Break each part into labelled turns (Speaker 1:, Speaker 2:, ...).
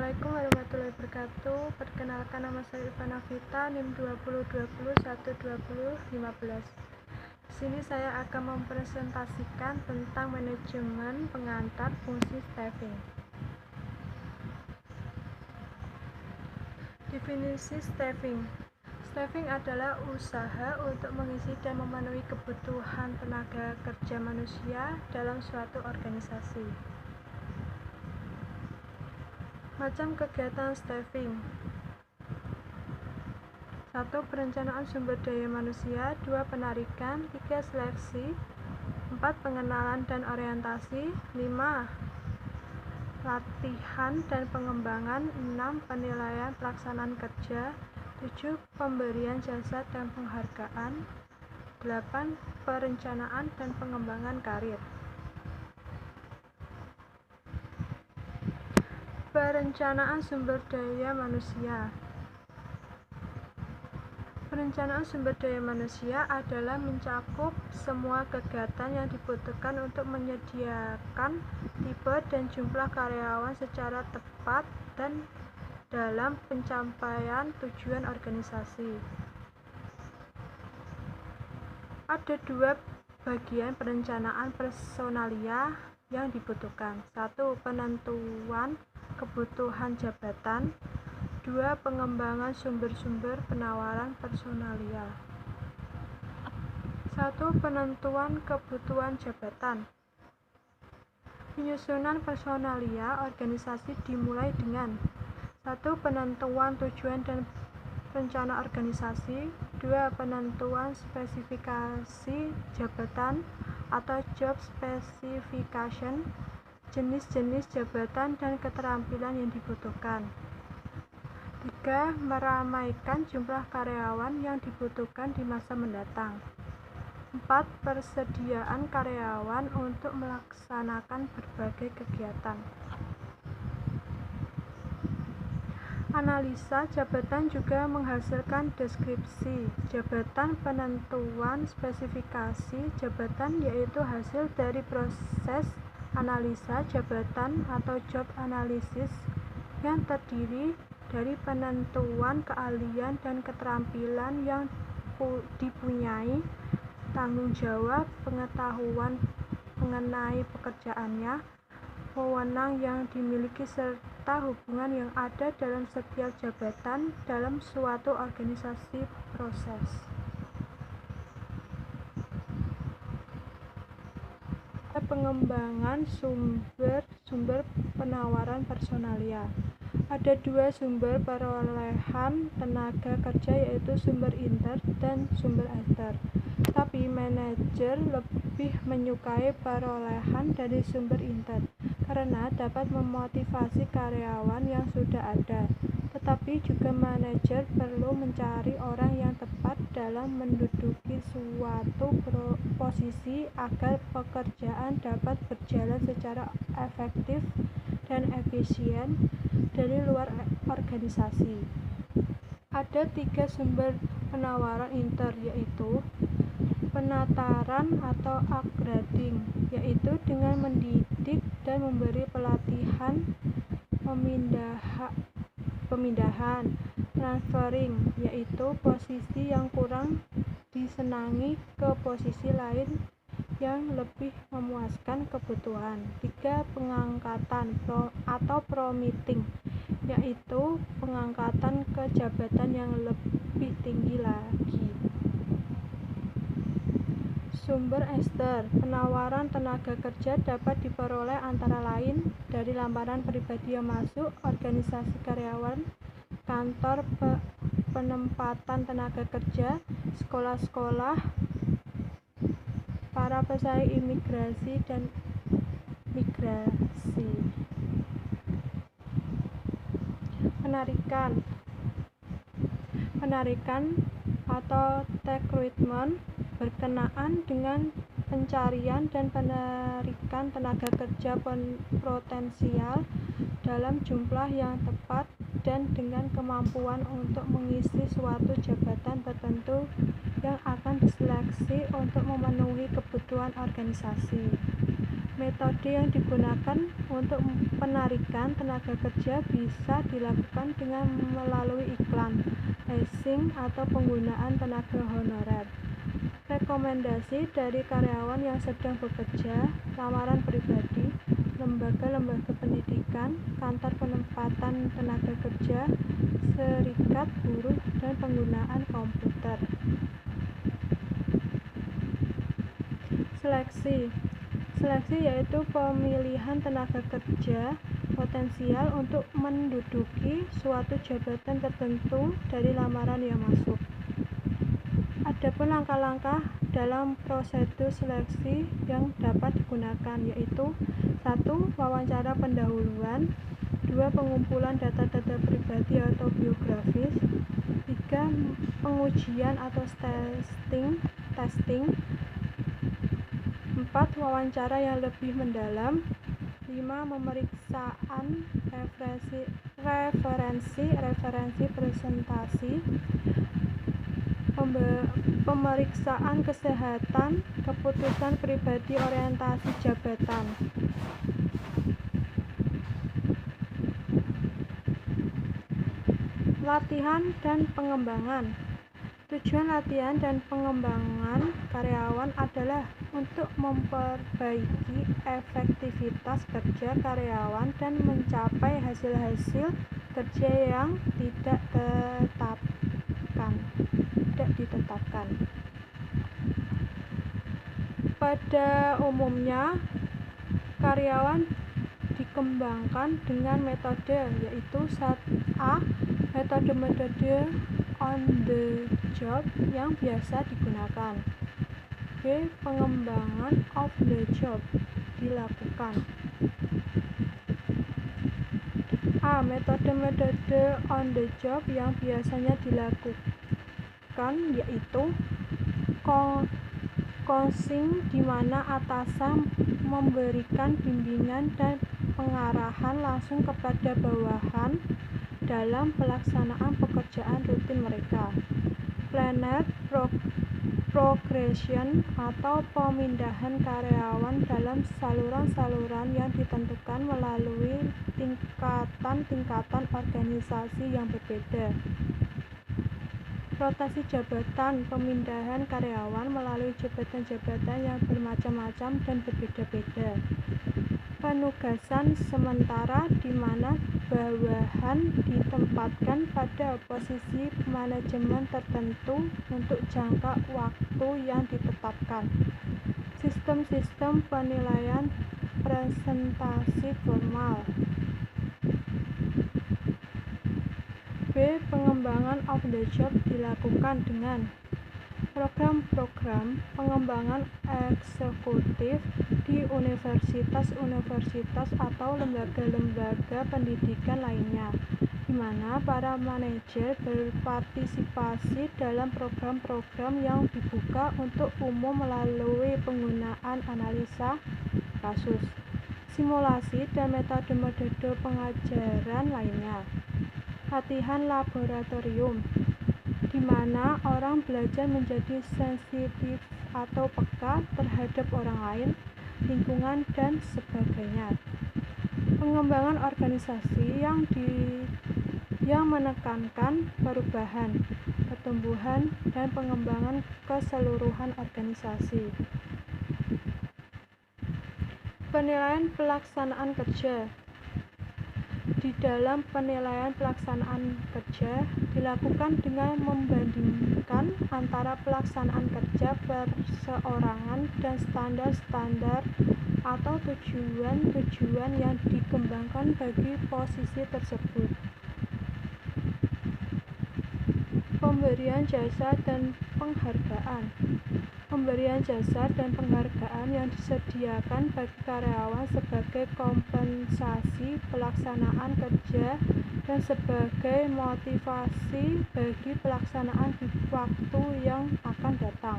Speaker 1: Assalamualaikum warahmatullahi wabarakatuh. Perkenalkan, nama saya Ivana Vita, NIM 202012012015. Di sini saya akan mempresentasikan tentang manajemen pengantar fungsi staffing. Definisi staffing. Staffing adalah usaha untuk mengisi dan memenuhi kebutuhan tenaga kerja manusia dalam suatu organisasi. Macam kegiatan staffing. 1. Perencanaan sumber daya manusia. 2. Penarikan. 3. Seleksi. 4. Pengenalan dan orientasi. 5. Latihan dan pengembangan. 6. Penilaian pelaksanaan kerja. 7. Pemberian jasa dan penghargaan. 8. Perencanaan dan pengembangan karir. Perencanaan sumber daya manusia. Perencanaan sumber daya manusia adalah mencakup semua kegiatan yang dibutuhkan untuk menyediakan tipe dan jumlah karyawan secara tepat dan dalam pencapaian tujuan organisasi. Ada 2 bagian perencanaan personalia yang dibutuhkan. 1. Penentuan kebutuhan jabatan. 2. Pengembangan sumber-sumber penawaran personalia. 1. Penentuan kebutuhan jabatan. Penyusunan personalia organisasi dimulai dengan 1. Penentuan tujuan dan rencana organisasi. 2. Penentuan spesifikasi jabatan atau job specification, jenis-jenis jabatan dan keterampilan yang dibutuhkan. 3. Meramaikan jumlah karyawan yang dibutuhkan di masa mendatang. 4. Persediaan karyawan untuk melaksanakan berbagai kegiatan. Analisa jabatan juga menghasilkan deskripsi jabatan. Penentuan spesifikasi jabatan yaitu hasil dari proses analisa jabatan atau job analysis yang terdiri dari penentuan keahlian dan keterampilan yang dipunyai, tanggung jawab, pengetahuan mengenai pekerjaannya, wewenang yang dimiliki serta hubungan yang ada dalam setiap jabatan dalam suatu organisasi proses. Pengembangan sumber penawaran personalia. Ada 2 sumber perolehan tenaga kerja, yaitu sumber inter dan sumber ekster. Tapi manajer lebih menyukai perolehan dari sumber inter karena dapat memotivasi karyawan yang sudah ada. Tetapi juga manajer perlu mencari orang yang tepat dalam menduduki suatu posisi agar pekerjaan dapat berjalan secara efektif dan efisien dari luar organisasi. Ada 3 sumber penawaran inter, yaitu penataran atau upgrading, yaitu dengan mendidik dan memberi pelatihan, pemindahan, transferring, yaitu posisi yang kurang disenangi ke posisi lain yang lebih memuaskan kebutuhan. 3. Pengangkatan atau promoting, yaitu pengangkatan ke jabatan yang lebih tinggi lagi. Sumber ekster. Penawaran tenaga kerja dapat diperoleh antara lain dari lamaran pribadi yang masuk, organisasi karyawan, kantor penempatan tenaga kerja, sekolah-sekolah, para pesaing imigrasi dan migrasi. Penarikan atau recruitment berkenaan dengan pencarian dan penarikan tenaga kerja potensial dalam jumlah yang tepat dan dengan kemampuan untuk mengisi suatu jabatan tertentu yang akan diseleksi untuk memenuhi kebutuhan organisasi. Metode yang digunakan untuk penarikan tenaga kerja bisa dilakukan dengan melalui iklan, leasing, atau penggunaan tenaga honorer. Rekomendasi dari karyawan yang sedang bekerja, lamaran pribadi, lembaga-lembaga pendidikan, kantor penempatan tenaga kerja, serikat buruh, dan penggunaan komputer. Seleksi yaitu pemilihan tenaga kerja potensial untuk menduduki suatu jabatan tertentu dari lamaran yang masuk. Adapun langkah-langkah dalam prosedur seleksi yang dapat digunakan yaitu 1. Wawancara pendahuluan, 2. Pengumpulan data-data pribadi atau biografis, 3. Pengujian atau testing, 4. Wawancara yang lebih mendalam, 5. Pemeriksaan referensi presentasi, pemeriksaan kesehatan, keputusan pribadi, orientasi jabatan. Latihan dan pengembangan. Tujuan latihan dan pengembangan karyawan adalah untuk memperbaiki efektivitas kerja karyawan dan mencapai hasil-hasil kerja yang tidak ditetapkan. Pada umumnya, karyawan dikembangkan dengan metode yaitu A. Metode on the job yang biasa digunakan. B. Pengembangan off the job dilakukan. A. Metode on the job yang biasanya dilakukan yaitu coaching, di mana atasan memberikan bimbingan dan pengarahan langsung kepada bawahan dalam pelaksanaan pekerjaan rutin mereka. Planned progression atau pemindahan karyawan dalam saluran-saluran yang ditentukan melalui tingkatan organisasi yang berbeda. Rotasi jabatan, pemindahan karyawan melalui jabatan-jabatan yang bermacam-macam dan berbeda-beda. Penugasan sementara di mana bawahan ditempatkan pada posisi manajemen tertentu untuk jangka waktu yang ditetapkan. Sistem penilaian presentasi formal. B. Pengembangan off the job dilakukan dengan program-program pengembangan eksekutif di universitas atau lembaga-lembaga pendidikan lainnya, di mana para manajer berpartisipasi dalam program-program yang dibuka untuk umum melalui penggunaan analisa kasus, simulasi, dan metode-metode pengajaran lainnya. Latihan laboratorium, di mana orang belajar menjadi sensitif atau peka terhadap orang lain, lingkungan, dan sebagainya. Pengembangan organisasi yang menekankan perubahan, pertumbuhan, dan pengembangan keseluruhan organisasi. Penilaian pelaksanaan kerja. Di dalam penilaian pelaksanaan kerja dilakukan dengan membandingkan antara pelaksanaan kerja perseorangan dan standar-standar atau tujuan-tujuan yang dikembangkan bagi posisi tersebut. Pemberian jasa dan penghargaan. Pemberian jasa dan penghargaan yang disediakan bagi karyawan sebagai kompensasi pelaksanaan kerja dan sebagai motivasi bagi pelaksanaan di waktu yang akan datang.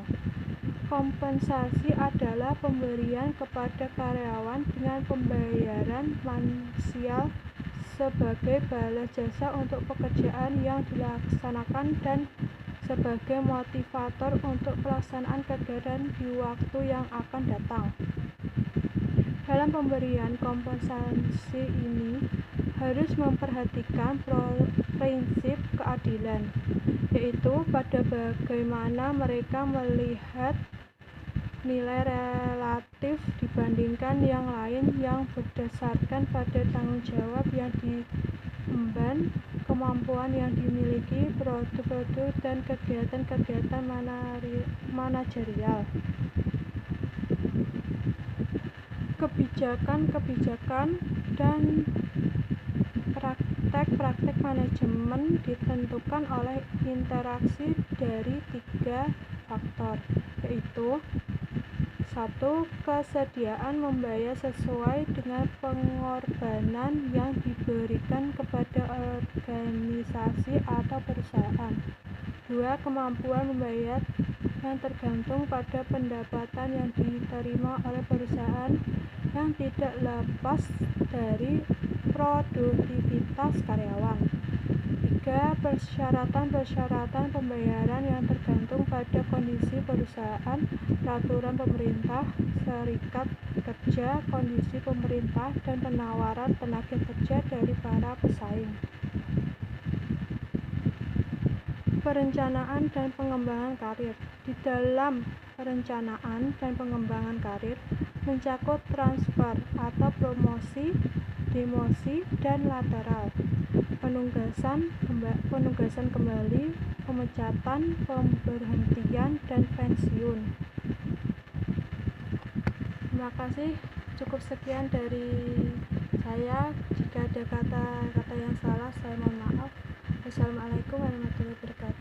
Speaker 1: Kompensasi adalah pemberian kepada karyawan dengan pembayaran finansial sebagai balas jasa untuk pekerjaan yang dilaksanakan dan sebagai motivator untuk pelaksanaan kegiatan di waktu yang akan datang. Dalam pemberian kompensasi ini harus memperhatikan prinsip keadilan, yaitu pada bagaimana mereka melihat nilai relatif dibandingkan yang lain yang berdasarkan pada tanggung jawab yang diemban, kemampuan yang dimiliki, produk-produk dan kegiatan-kegiatan manajerial. Kebijakan-kebijakan dan praktek-praktek manajemen ditentukan oleh interaksi dari 3 faktor, yaitu 1. Kesediaan membayar sesuai dengan pengorbanan yang diberikan kepada organisasi atau perusahaan. 2. Kemampuan membayar yang tergantung pada pendapatan yang diterima oleh perusahaan yang tidak lepas dari produktivitas karyawan. 3. Persyaratan pembayaran yang tergantung pada kondisi perusahaan, peraturan pemerintah, serikat kerja, kondisi pemerintah, dan penawaran tenaga kerja dari para pesaing. Perencanaan dan pengembangan karir. Di dalam perencanaan dan pengembangan karir mencakup transfer atau promosi, demosi, dan lateral, penugasan kembali, pemecatan, pemberhentian, dan pensiun. Terima kasih. Cukup sekian dari saya. Jika ada kata-kata yang salah, saya mohon maaf. Wassalamualaikum warahmatullahi wabarakatuh.